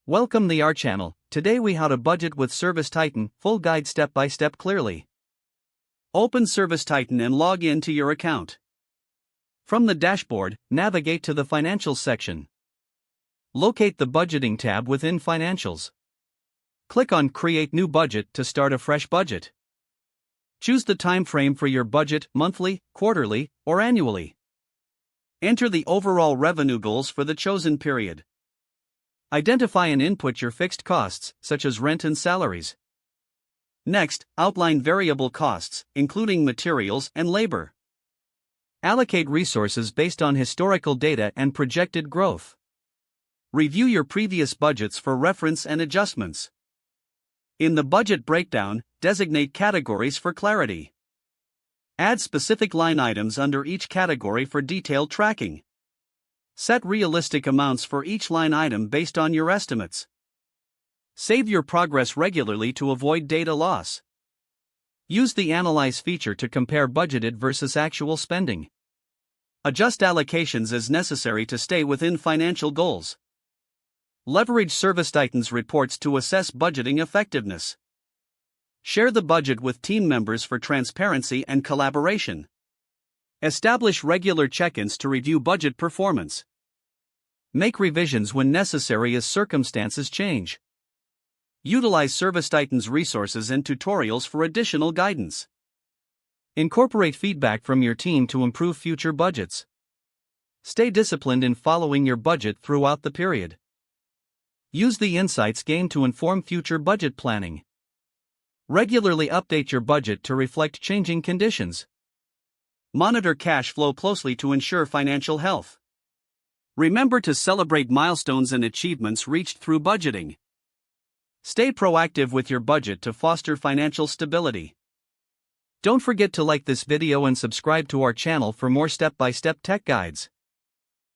Welcome to our channel. Today we how to budget with ServiceTitan, full guide step by step clearly. Open ServiceTitan and log in to your account. From the dashboard, navigate to the Financials section. Locate the Budgeting tab within Financials. Click on Create New Budget to start a fresh budget. Choose the time frame for your budget, monthly, quarterly, or annually. Enter the overall revenue goals for the chosen period. Identify and input your fixed costs, such as rent and salaries. Next, outline variable costs, including materials and labor. Allocate resources based on historical data and projected growth. Review your previous budgets for reference and adjustments. In the budget breakdown, designate categories for clarity. Add specific line items under each category for detailed tracking. Set realistic amounts for each line item based on your estimates. Save your progress regularly to avoid data loss. Use the Analyze feature to compare budgeted versus actual spending. Adjust allocations as necessary to stay within financial goals. Leverage ServiceTitan's reports to assess budgeting effectiveness. Share the budget with team members for transparency and collaboration. Establish regular check-ins to review budget performance. Make revisions when necessary as circumstances change. Utilize ServiceTitan's resources and tutorials for additional guidance. Incorporate feedback from your team to improve future budgets. Stay disciplined in following your budget throughout the period. Use the insights gained to inform future budget planning. Regularly update your budget to reflect changing conditions. Monitor cash flow closely to ensure financial health. Remember to celebrate milestones and achievements reached through budgeting. Stay proactive with your budget to foster financial stability. Don't forget to like this video and subscribe to our channel for more step-by-step tech guides.